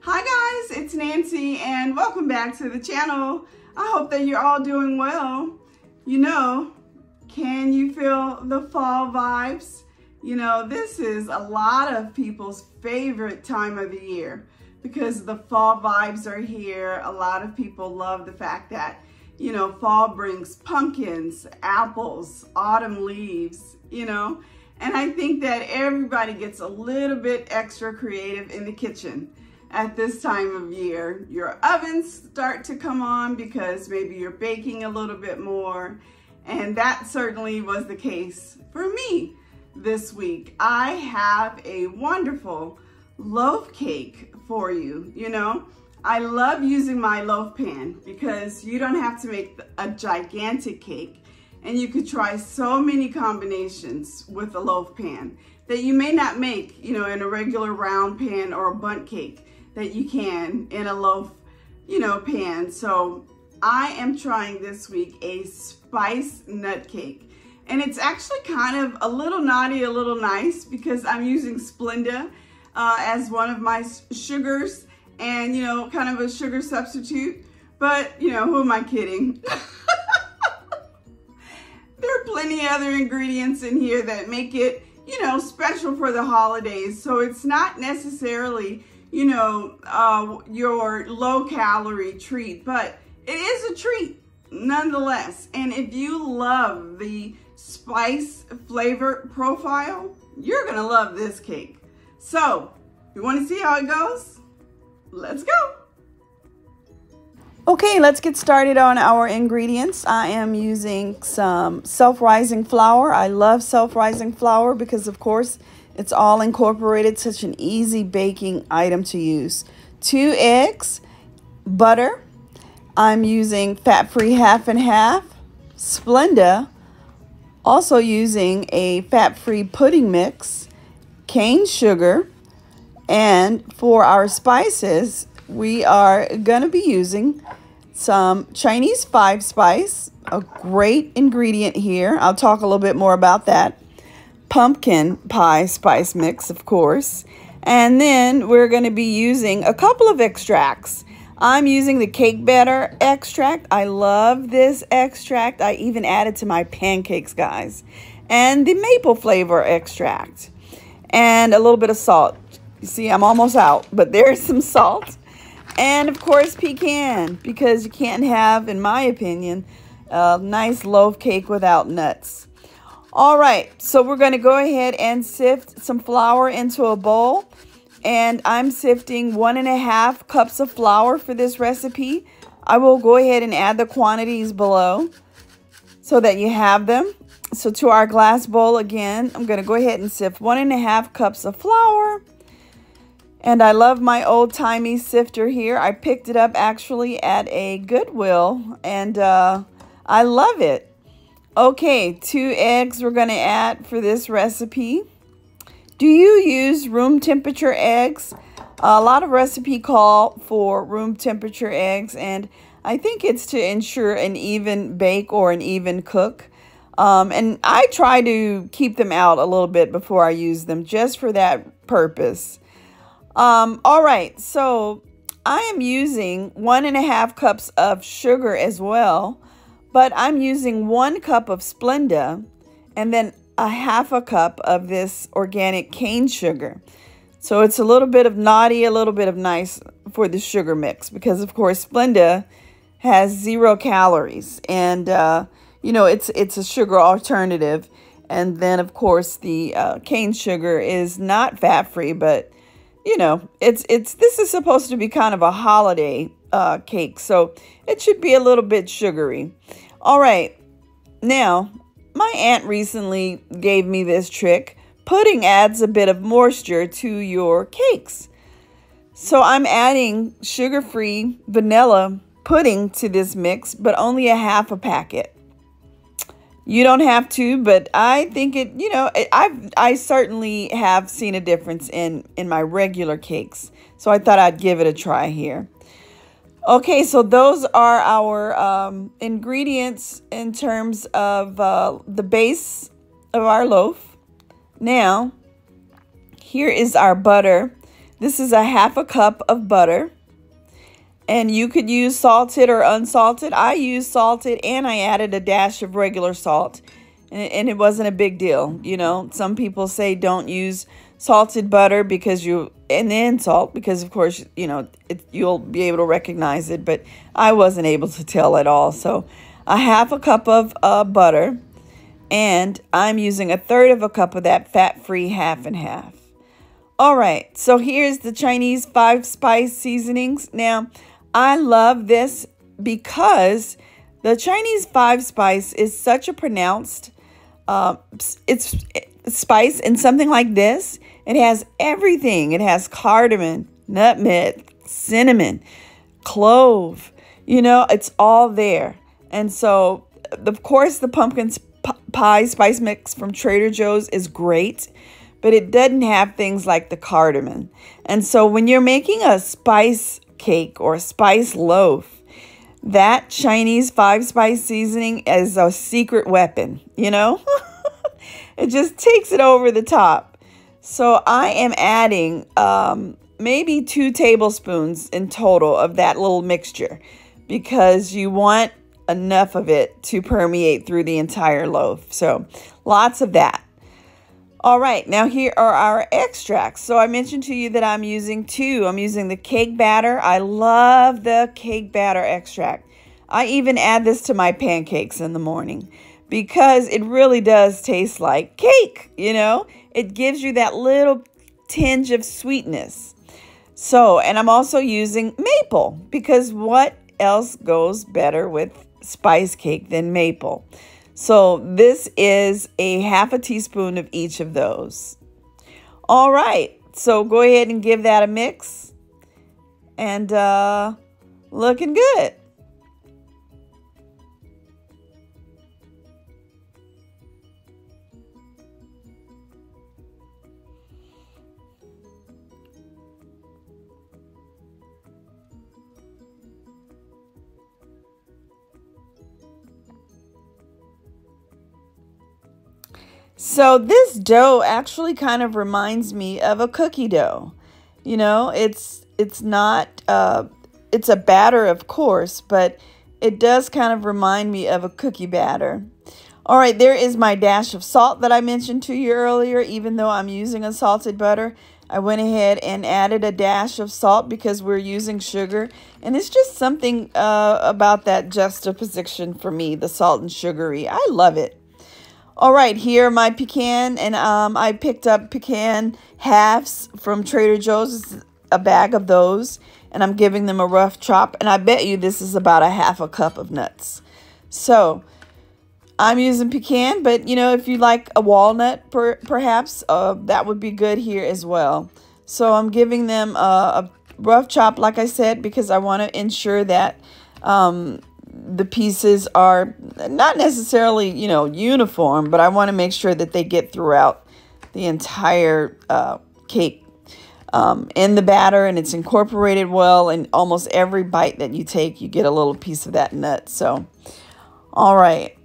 Hi guys, it's Nancy and welcome back to the channel. I hope that you're all doing well. You know, can you feel the fall vibes? You know, this is a lot of people's favorite time of the year because the fall vibes are here. A lot of people love the fact that, you know, fall brings pumpkins, apples, autumn leaves, you know, and I think that everybody gets a little bit extra creative in the kitchen at this time of year. Your ovens start to come on because maybe you're baking a little bit more, and that certainly was the case for me this week. I have a wonderful loaf cake for you. You know, I love using my loaf pan because you don't have to make a gigantic cake, and you could try so many combinations with a loaf pan that you may not make, you know, in a regular round pan or a bundt cake that you can in a loaf, you know, pan. So I am trying this week a spice nut cake, and it's actually kind of a little naughty, a little nice, because I'm using Splenda as one of my sugars, and you know, kind of a sugar substitute. But you know, who am I kidding? There are plenty of other ingredients in here that make it, you know, special for the holidays. So it's not necessarily, you know, your low calorie treat, but it is a treat nonetheless. And if you love the spice flavor profile, you're gonna love this cake. So you want to see how it goes? Let's go. Okay, let's get started on our ingredients. I am using some self-rising flour. I love self-rising flour because, of course, it's all incorporated, such an easy baking item to use. 2 eggs, butter. I'm using fat-free half and half, Splenda. Also using a fat-free pudding mix, cane sugar. And for our spices, we are going to be using some Chinese 5-spice, a great ingredient here. I'll talk a little bit more about that. Pumpkin pie spice mix, of course. And then we're going to be using a couple of extracts. I'm using the cake batter extract. I love this extract. I even add it to my pancakes, guys. And the maple flavor extract. And a little bit of salt. You see, I'm almost out, but there's some salt. And of course, pecan, because you can't have, in my opinion, a nice loaf cake without nuts. All right, so we're going to go ahead and sift some flour into a bowl. And I'm sifting 1.5 cups of flour for this recipe. I will go ahead and add the quantities below so that you have them. So to our glass bowl again, I'm going to go ahead and sift 1.5 cups of flour. And I love my old-timey sifter here. I picked it up actually at a Goodwill, and I love it. Okay, 2 eggs we're going to add for this recipe. Do you use room temperature eggs? A lot of recipe call for room temperature eggs, and I think it's to ensure an even bake or an even cook. And I try to keep them out a little bit before I use them, just for that purpose. All right, so I am using 1.5 cups of sugar as well, but I'm using 1 cup of Splenda and then 1/2 cup of this organic cane sugar. So it's a little bit of naughty, a little bit of nice for the sugar mix because, of course, Splenda has 0 calories, and you know, it's a sugar alternative. And then, of course, the cane sugar is not fat-free, but you know, this is supposed to be kind of a holiday cake, so it should be a little bit sugary. All right, now my aunt recently gave me this trick. Pudding adds a bit of moisture to your cakes. So I'm adding sugar-free vanilla pudding to this mix, but only 1/2 packet. You don't have to, but I think it, you know, I certainly have seen a difference in my regular cakes. So I thought I'd give it a try here. Okay, so those are our ingredients in terms of the base of our loaf. Now, here is our butter. This is a half a cup of butter. And you could use salted or unsalted. I used salted and I added a dash of regular salt. And it wasn't a big deal. You know, some people say don't use salted butter because and then salt because, of course, you know, you'll be able to recognize it. But I wasn't able to tell at all. So a half a cup of butter. And I'm using a third of a cup of that fat-free half and half. All right, so here's the Chinese 5-spice seasonings. Now, I love this because the Chinese 5-spice is such a pronounced it's spice, and something like this, it has everything. It has cardamom, nutmeg, cinnamon, clove. You know, it's all there. And so, of course, the pumpkin pie spice mix from Trader Joe's is great, but it doesn't have things like the cardamom. And so when you're making a spice cake or a spice loaf, that Chinese 5-spice seasoning is a secret weapon, you know? It just takes it over the top. So I am adding maybe 2 tablespoons in total of that little mixture because you want enough of it to permeate through the entire loaf. So lots of that. All right, now here are our extracts. So I mentioned to you that I'm using 2. I'm using the cake batter. I love the cake batter extract. I even add this to my pancakes in the morning because it really does taste like cake, you know? It gives you that little tinge of sweetness. So, and I'm also using maple because what else goes better with spice cake than maple? So this is a half a teaspoon of each of those. All right, so go ahead and give that a mix. And looking good. So this dough actually kind of reminds me of a cookie dough. You know, it's not, it's a batter, of course, but it does kind of remind me of a cookie batter. All right, there is my dash of salt that I mentioned to you earlier. Even though I'm using a salted butter, I went ahead and added a dash of salt because we're using sugar. And it's just something about that juxtaposition for me, the salt and sugary. I love it. All right, here are my pecan, and I picked up pecan halves from Trader Joe's, a bag of those, and I'm giving them a rough chop, and I bet you this is about a half a cup of nuts. So I'm using pecan, but, you know, if you like a walnut, perhaps, that would be good here as well. So I'm giving them a rough chop, like I said, because I want to ensure that the pieces are not necessarily, you know, uniform, but I want to make sure that they get throughout the entire cake in the batter, and it's incorporated well. And almost every bite that you take, you get a little piece of that nut. So, all right.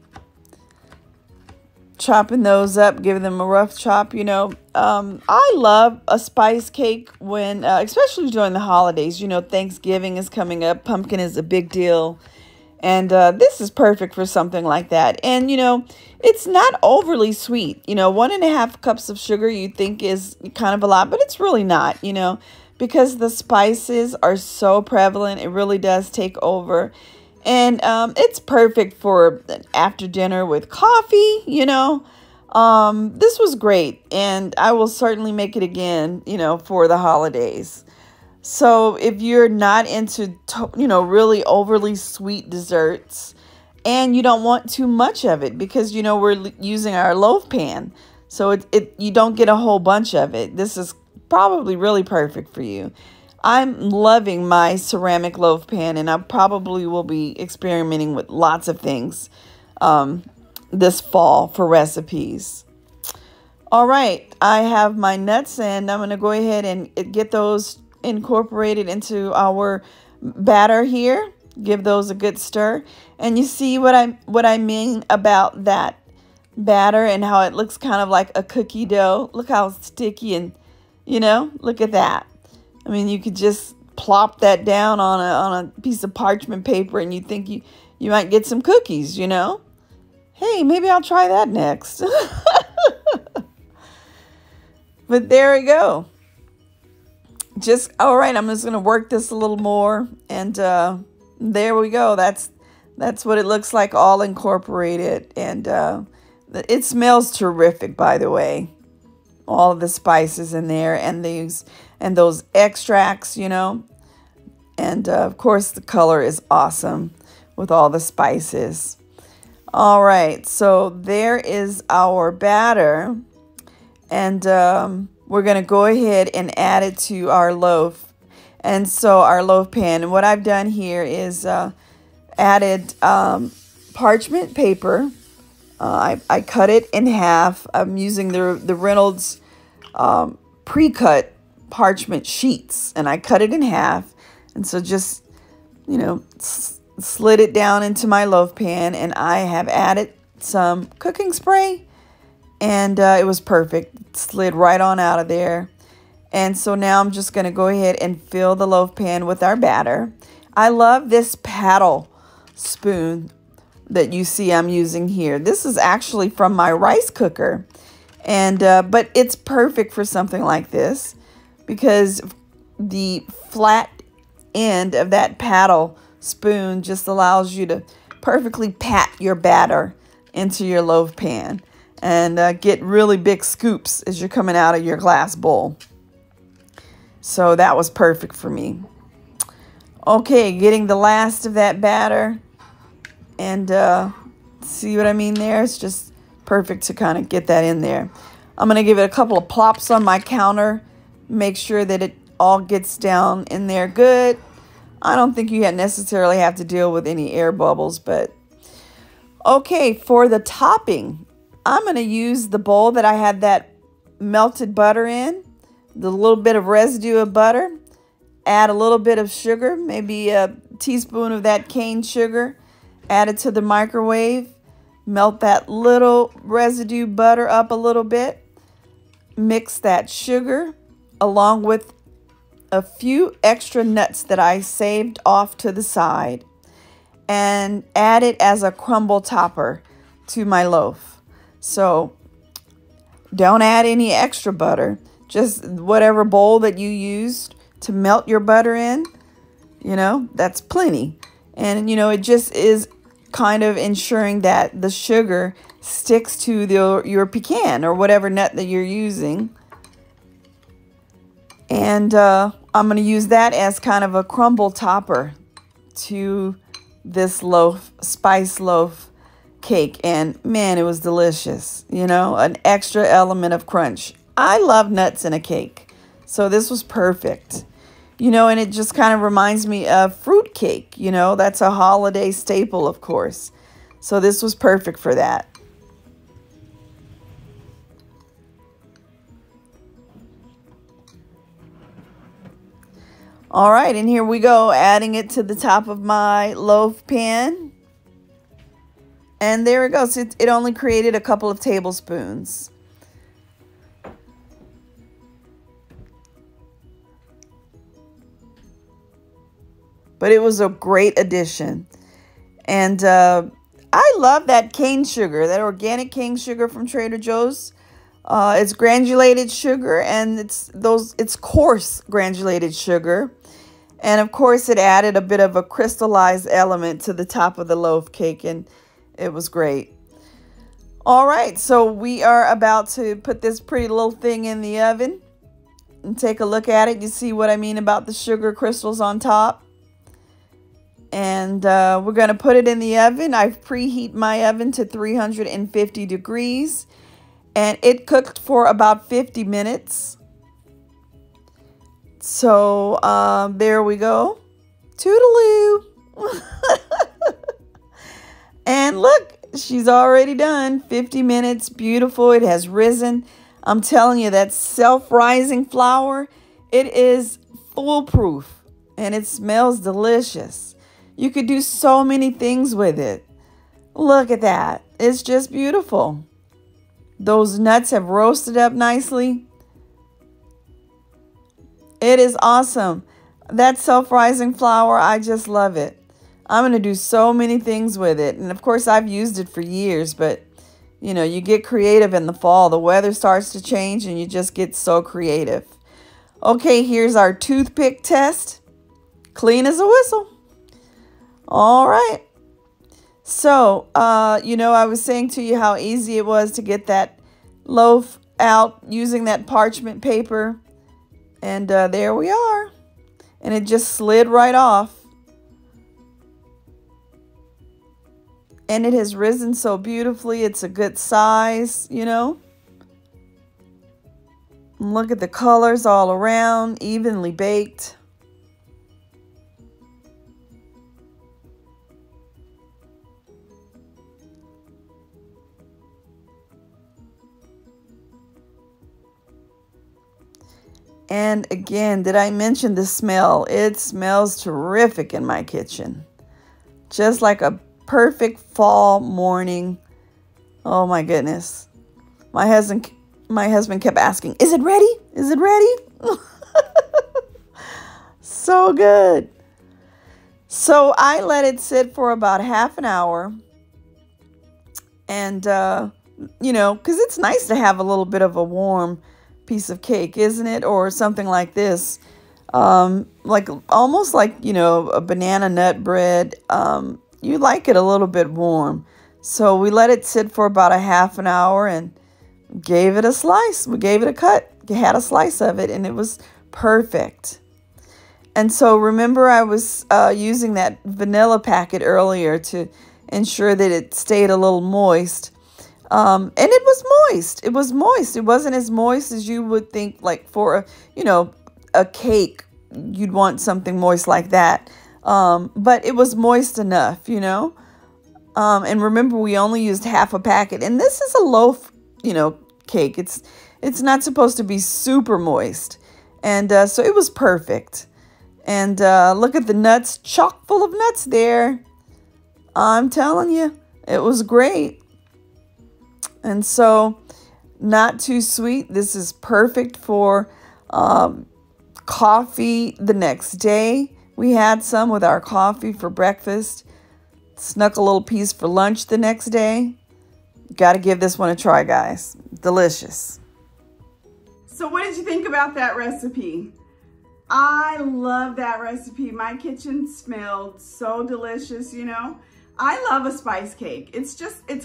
Chopping those up, giving them a rough chop, you know. I love a spice cake when, especially during the holidays. You know, Thanksgiving is coming up. Pumpkin is a big deal. And this is perfect for something like that. And, you know, it's not overly sweet. You know, 1.5 cups of sugar you think is kind of a lot, but it's really not, you know, because the spices are so prevalent. It really does take over. And it's perfect for after dinner with coffee, you know. This was great. And I will certainly make it again, you know, for the holidays. So if you're not into, you know, really overly sweet desserts and you don't want too much of it because, you know, we're using our loaf pan. So you don't get a whole bunch of it. This is probably really perfect for you. I'm loving my ceramic loaf pan, and I probably will be experimenting with lots of things this fall for recipes. All right, I have my nuts, and I'm going to go ahead and get those incorporated into our batter here. Give those a good stir, and you see what I mean about that batter and how it looks kind of like a cookie dough. Look how sticky, and you know, look at that. I mean, you could just plop that down on a piece of parchment paper and you think you might get some cookies, you know? Hey, maybe I'll try that next. But there we go. All right, I'm just going to work this a little more. And there we go. That's what it looks like, all incorporated. And it smells terrific, by the way. All of the spices in there and those extracts, you know. And of course, the color is awesome with all the spices. All right, so there is our batter. And we're going to go ahead and add it to our loaf. And so our loaf pan. And what I've done here is added parchment paper. I cut it in half. I'm using the Reynolds pre-cut parchment sheets. And I cut it in half. And so just, you know, slid it down into my loaf pan. And I have added some cooking spray. And it was perfect. It slid right on out of there. And so now I'm just going to go ahead and fill the loaf pan with our batter. I love this paddle spoon that you see I'm using here. This is actually from my rice cooker. And but it's perfect for something like this because the flat end of that paddle spoon just allows you to perfectly pat your batter into your loaf pan. And get really big scoops as you're coming out of your glass bowl. So that was perfect for me. Okay, getting the last of that batter. And see what I mean there? It's just perfect to kind of get that in there. I'm going to give it a couple of plops on my counter. Make sure that it all gets down in there good. I don't think you necessarily have to deal with any air bubbles, but... Okay, for the topping... I'm going to use the bowl that I had that melted butter in, the little bit of residue of butter, add a little bit of sugar, maybe a teaspoon of that cane sugar, add it to the microwave, melt that little residue butter up a little bit, mix that sugar along with a few extra nuts that I saved off to the side, and add it as a crumble topper to my loaf. So don't add any extra butter, just whatever bowl that you used to melt your butter in, you know, that's plenty. And, you know, it just is kind of ensuring that the sugar sticks to your pecan or whatever nut that you're using. And I'm going to use that as kind of a crumble topper to this loaf, spice loaf cake. And man, it was delicious. You know, an extra element of crunch. I love nuts in a cake, so this was perfect. You know, and it just kind of reminds me of fruit cake. You know, that's a holiday staple, of course. So this was perfect for that. All right, and here we go, adding it to the top of my loaf pan. And there it goes. It only created a couple of tablespoons. But it was a great addition. And I love that cane sugar, that organic cane sugar from Trader Joe's. It's granulated sugar, and it's coarse granulated sugar. And of course, it added a bit of a crystallized element to the top of the loaf cake, and it was great. All right, so we are about to put this pretty little thing in the oven and take a look at it. You see what I mean about the sugar crystals on top? And we're going to put it in the oven. I've preheated my oven to 350 degrees. And it cooked for about 50 minutes. So there we go. Toodaloo. And look, she's already done. 50 minutes. Beautiful. It has risen. I'm telling you, that self-rising flour, it is foolproof. And it smells delicious. You could do so many things with it. Look at that. It's just beautiful. Those nuts have roasted up nicely. It is awesome. That self-rising flour, I just love it. I'm going to do so many things with it. And of course, I've used it for years, but you know, you get creative in the fall. The weather starts to change and you just get so creative. Okay, here's our toothpick test. Clean as a whistle. All right. So, you know, I was saying to you how easy it was to get that loaf out using that parchment paper. And there we are. And it just slid right off. And it has risen so beautifully. It's a good size, you know. And look at the colors all around, evenly baked. And again, did I mention the smell? It smells terrific in my kitchen. Just like a perfect fall morning. Oh my goodness. My husband kept asking, "Is it ready? Is it ready?" So good. So I let it sit for about half an hour. And, you know, because it's nice to have a little bit of a warm piece of cake, isn't it? Or something like this. Like almost like, you know, a banana nut bread. You like it a little bit warm. So we let it sit for about a half an hour and gave it a slice. We gave it a cut. Had a slice of it and it was perfect. And so remember I was using that vanilla packet earlier to ensure that it stayed a little moist. And it was moist. It was moist. It wasn't as moist as you would think, like for a, you know, a cake. You'd want something moist like that. But it was moist enough, you know. And remember, we only used half a packet. And this is a loaf, you know, cake. It's not supposed to be super moist. And so it was perfect. And look at the nuts, chock full of nuts there. I'm telling you, it was great. And so, not too sweet. This is perfect for coffee the next day. We had some with our coffee for breakfast. Snuck a little piece for lunch the next day. Got to give this one a try, guys. Delicious. So what did you think about that recipe? I love that recipe. My kitchen smelled so delicious, you know. I love a spice cake. It's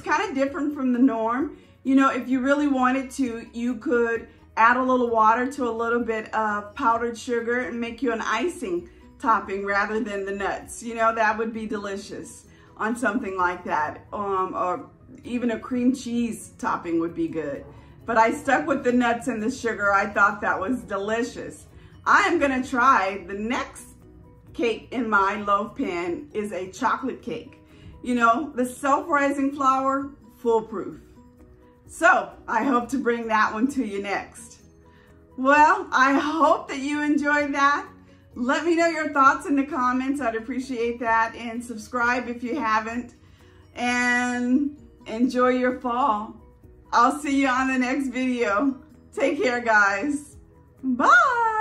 kind of different from the norm. You know, if you really wanted to, you could add a little water to a little bit of powdered sugar and make you an icing topping rather than the nuts. You know, that would be delicious on something like that. Or even a cream cheese topping would be good. But I stuck with the nuts and the sugar. I thought that was delicious. I am gonna try the next cake in my loaf pan is a chocolate cake. You know, the self-rising flour, foolproof. So I hope to bring that one to you next. Well, I hope that you enjoyed that. Let me know your thoughts in the comments. I'd appreciate that. And subscribe if you haven't. And enjoy your fall. I'll see you on the next video. Take care, guys. Bye.